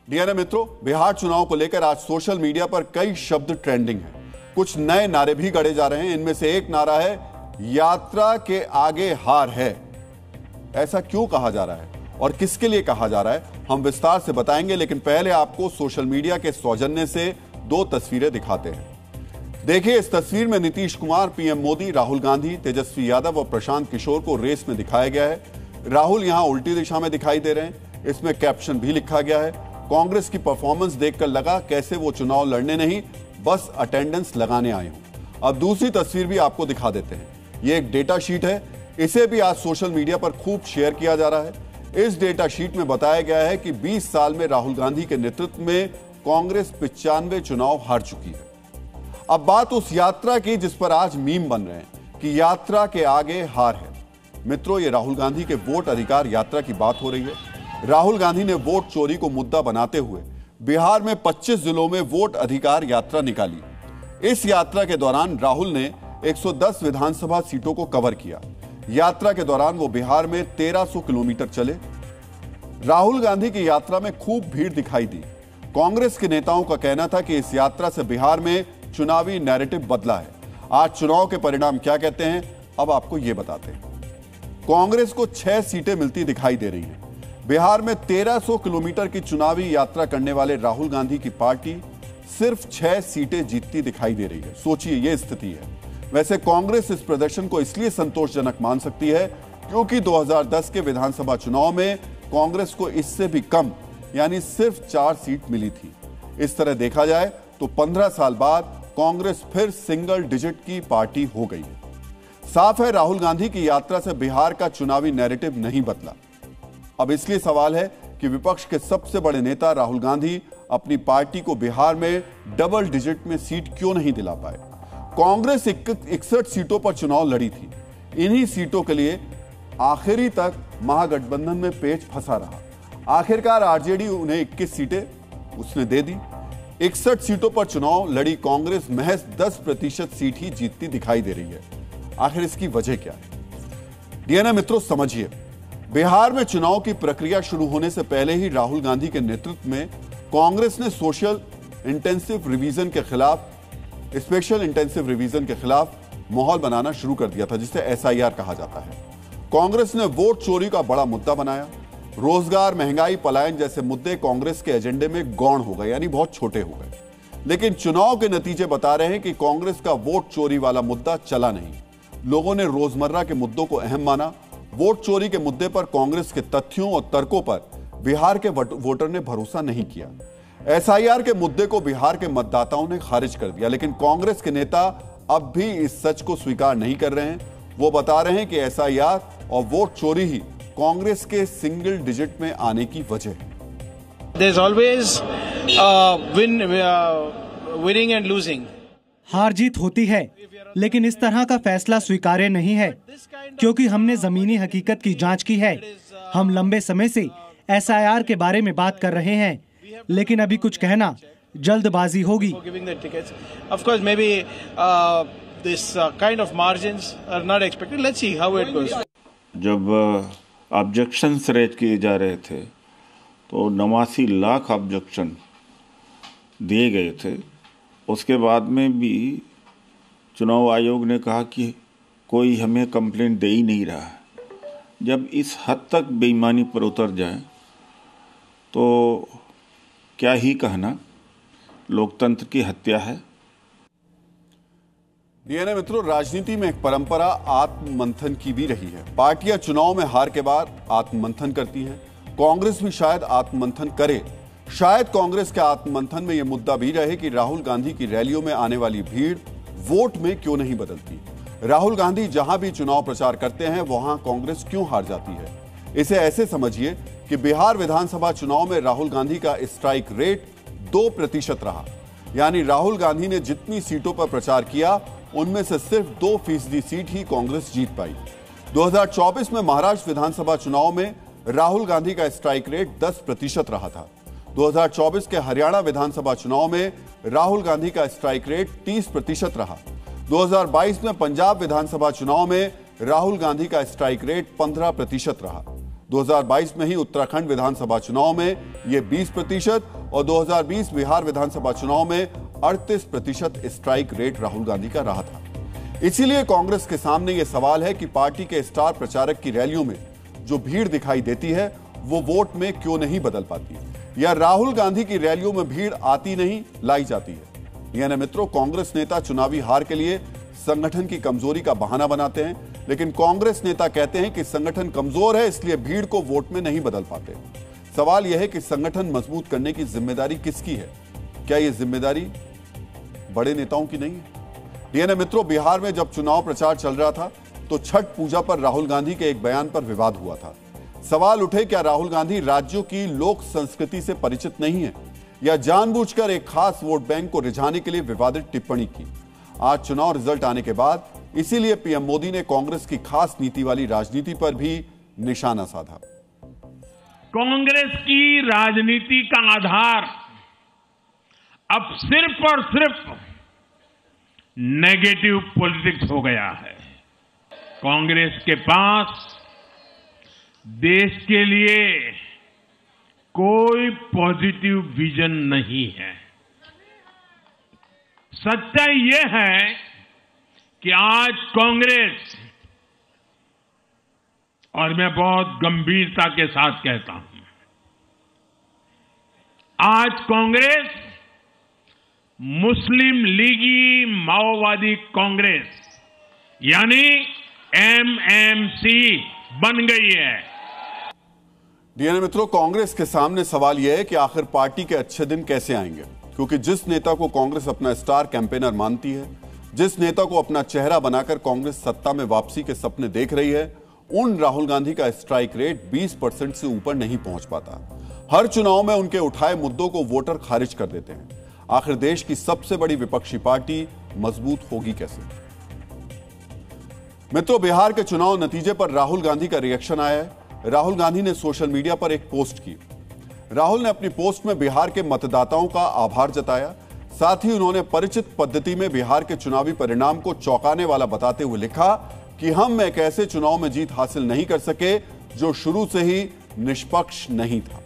DNA मित्रों, बिहार चुनाव को लेकर आज सोशल मीडिया पर कई शब्द ट्रेंडिंग हैं। कुछ नए नारे भी गढ़े जा रहे हैं। इनमें से एक नारा है, यात्रा के आगे हार है। ऐसा क्यों कहा जा रहा है और किसके लिए कहा जा रहा है, हम विस्तार से बताएंगे, लेकिन पहले आपको सोशल मीडिया के सौजन्य से दो तस्वीरें दिखाते हैं। देखिए, इस तस्वीर में नीतीश कुमार, पीएम मोदी, राहुल गांधी, तेजस्वी यादव और प्रशांत किशोर को रेस में दिखाया गया है। राहुल यहां उल्टी दिशा में दिखाई दे रहे हैं। इसमें कैप्शन भी लिखा गया है, कांग्रेस की परफॉर्मेंस देखकर लगा कैसे वो चुनाव लड़ने नहीं, बस अटेंडेंस लगाने आए हों। अब दूसरी तस्वीर भी आपको दिखा देते हैं। ये एक डेटा शीट है, इसे भी आज सोशल मीडिया पर खूब शेयर किया जा रहा है। इस डेटा शीट में बताया गया है कि 20 साल में राहुल गांधी के नेतृत्व में कांग्रेस 95 चुनाव हार चुकी है। अब बात उस यात्रा की जिस पर आज मीम बन रहे हैं कि यात्रा के आगे हार है। मित्रों, ये राहुल गांधी के वोट अधिकार यात्रा की बात हो रही है। राहुल गांधी ने वोट चोरी को मुद्दा बनाते हुए बिहार में 25 जिलों में वोट अधिकार यात्रा निकाली। इस यात्रा के दौरान राहुल ने 110 विधानसभा सीटों को कवर किया। यात्रा के दौरान वो बिहार में 1300 किलोमीटर चले। राहुल गांधी की यात्रा में खूब भीड़ दिखाई दी। कांग्रेस के नेताओं का कहना था कि इस यात्रा से बिहार में चुनावी नैरेटिव बदला है। आज चुनाव के परिणाम क्या कहते हैं, अब आपको यह बताते हैं। कांग्रेस को 6 सीटें मिलती दिखाई दे रही हैं। बिहार में 1300 किलोमीटर की चुनावी यात्रा करने वाले राहुल गांधी की पार्टी सिर्फ 6 सीटें जीतती दिखाई दे रही है। सोचिए, यह स्थिति है। वैसे कांग्रेस इस प्रदर्शन को इसलिए संतोषजनक मान सकती है क्योंकि 2010 के विधानसभा चुनाव में कांग्रेस को इससे भी कम, यानी सिर्फ 4 सीट मिली थी। इस तरह देखा जाए तो 15 साल बाद कांग्रेस फिर सिंगल डिजिट की पार्टी हो गई है। साफ है, राहुल गांधी की यात्रा से बिहार का चुनावी नैरेटिव नहीं बदला। अब इसलिए सवाल है कि विपक्ष के सबसे बड़े नेता राहुल गांधी अपनी पार्टी को बिहार में डबल डिजिट में सीट क्यों नहीं दिला पाए। कांग्रेस 61 सीटों पर चुनाव लड़ी थी। इन्हीं सीटों के लिए आखिरी तक महागठबंधन में पेच फंसा रहा। आखिरकार आरजेडी उन्हें 21 सीटें उसने दे दी। 61 सीटों पर चुनाव लड़ी कांग्रेस महज 10% सीट ही जीतती दिखाई दे रही है। आखिर इसकी वजह क्या है? डीएनए मित्रों, समझिए, बिहार में चुनाव की प्रक्रिया शुरू होने से पहले ही राहुल गांधी के नेतृत्व में कांग्रेस ने स्पेशल इंटेंसिव रिवीजन के खिलाफ माहौल बनाना शुरू कर दिया था, जिसे एसआईआर कहा जाता है। कांग्रेस ने वोट चोरी का बड़ा मुद्दा बनाया। रोजगार, महंगाई, पलायन जैसे मुद्दे कांग्रेस के एजेंडे में गौण हो गए, यानी बहुत छोटे हो गए। लेकिन चुनाव के नतीजे बता रहे हैं कि कांग्रेस का वोट चोरी वाला मुद्दा चला नहीं। लोगों ने रोजमर्रा के मुद्दों को अहम माना। वोट चोरी के मुद्दे पर कांग्रेस के तथ्यों और तर्कों पर बिहार के वोटर ने भरोसा नहीं किया। एसआईआर के मुद्दे को बिहार के मतदाताओं ने खारिज कर दिया, लेकिन कांग्रेस के नेता अब भी इस सच को स्वीकार नहीं कर रहे हैं। वो बता रहे हैं कि एसआईआर और वोट चोरी ही कांग्रेस के सिंगल डिजिट में आने की वजह है। There's always winning and losing. हार जीत होती है, लेकिन इस तरह का फैसला स्वीकार्य नहीं है, क्योंकि हमने जमीनी हकीकत की जांच की है। हम लंबे समय से एसआईआर के बारे में बात कर रहे हैं, लेकिन अभी कुछ कहना जल्दबाजी होगी। Of course, maybe this kind of margins are not expected. Let's see how it goes. जब ऑब्जेक्शंस रेज किए जा रहे थे तो 89 लाख ऑब्जेक्शन दिए गए थे। उसके बाद में भी चुनाव आयोग ने कहा कि कोई हमें कंप्लेंट दे ही नहीं रहा है। जब इस हद तक बेईमानी पर उतर जाए तो क्या ही कहना, लोकतंत्र की हत्या है। डीएनए मित्रों, राजनीति में एक परंपरा आत्ममंथन की भी रही है। पार्टियां चुनाव में हार के बाद आत्ममंथन करती हैं। कांग्रेस भी शायद आत्ममंथन करे। शायद कांग्रेस के आत्ममंथन में यह मुद्दा भी रहे कि राहुल गांधी की रैलियों में आने वाली भीड़ वोट में क्यों नहीं बदलती। राहुल गांधी जहां भी चुनाव प्रचार करते हैं वहां कांग्रेस क्यों हार जाती है। इसे ऐसे समझिए कि बिहार विधानसभा चुनाव में राहुल गांधी का स्ट्राइक रेट 2% रहा, यानी राहुल गांधी ने जितनी सीटों पर प्रचार किया उनमें से सिर्फ 2% सीट ही कांग्रेस जीत पाई। 2024 में महाराष्ट्र विधानसभा चुनाव में राहुल गांधी का स्ट्राइक रेट 10% रहा था। 2024 के हरियाणा विधानसभा चुनाव में राहुल गांधी का स्ट्राइक रेट 30% रहा। 2022 में पंजाब विधानसभा चुनाव में राहुल गांधी का स्ट्राइक रेट 15% रहा। 2022 में ही उत्तराखंड विधानसभा चुनाव में ये 20% और 2020 बिहार विधानसभा चुनाव में 38% स्ट्राइक रेट राहुल गांधी का रहा था। इसीलिए कांग्रेस के सामने यह सवाल है कि पार्टी के स्टार प्रचारक की रैलियों में जो भीड़ दिखाई देती है वो वोट में क्यों नहीं बदल पाती, या राहुल गांधी की रैलियों में भीड़ आती नहीं लाई जाती है। यानी मित्रों, कांग्रेस नेता चुनावी हार के लिए संगठन की कमजोरी का बहाना बनाते हैं, लेकिन कांग्रेस नेता कहते हैं कि संगठन कमजोर है इसलिए भीड़ को वोट में नहीं बदल पाते। सवाल यह है कि संगठन मजबूत करने की जिम्मेदारी किसकी है? क्या यह जिम्मेदारी बड़े नेताओं की नहीं है? यानी मित्रों, बिहार में जब चुनाव प्रचार चल रहा था तो छठ पूजा पर राहुल गांधी के एक बयान पर विवाद हुआ था। सवाल उठे, क्या राहुल गांधी राज्यों की लोक संस्कृति से परिचित नहीं है या जानबूझकर एक खास वोट बैंक को रिझाने के लिए विवादित टिप्पणी की? आज चुनाव रिजल्ट आने के बाद इसीलिए पीएम मोदी ने कांग्रेस की खास नीति वाली राजनीति पर भी निशाना साधा। कांग्रेस की राजनीति का आधार अब सिर्फ और सिर्फ नेगेटिव पॉलिटिक्स हो गया है। कांग्रेस के पास देश के लिए कोई पॉजिटिव विजन नहीं है। सच्चाई यह है कि आज कांग्रेस, और मैं बहुत गंभीरता के साथ कहता हूं, आज कांग्रेस मुस्लिम लीगी माओवादी कांग्रेस यानी एमएमसी बन गई है। डीएनए मित्रों, कांग्रेस के सामने सवाल यह है कि आखिर पार्टी के अच्छे दिन कैसे आएंगे, क्योंकि जिस नेता को कांग्रेस अपना स्टार कैंपेनर मानती है, जिस नेता को अपना चेहरा बनाकर कांग्रेस सत्ता में वापसी के सपने देख रही है, उन राहुल गांधी का स्ट्राइक रेट 20% से ऊपर नहीं पहुंच पाता। हर चुनाव में उनके उठाए मुद्दों को वोटर खारिज कर देते हैं। आखिर देश की सबसे बड़ी विपक्षी पार्टी मजबूत होगी कैसे? मित्रों, बिहार के चुनाव नतीजे पर राहुल गांधी का रिएक्शन आया है। राहुल गांधी ने सोशल मीडिया पर एक पोस्ट की। राहुल ने अपनी पोस्ट में बिहार के मतदाताओं का आभार जताया। साथ ही उन्होंने परिचित पद्धति में बिहार के चुनावी परिणाम को चौंकाने वाला बताते हुए लिखा कि हम एक ऐसे चुनाव में जीत हासिल नहीं कर सके जो शुरू से ही निष्पक्ष नहीं था।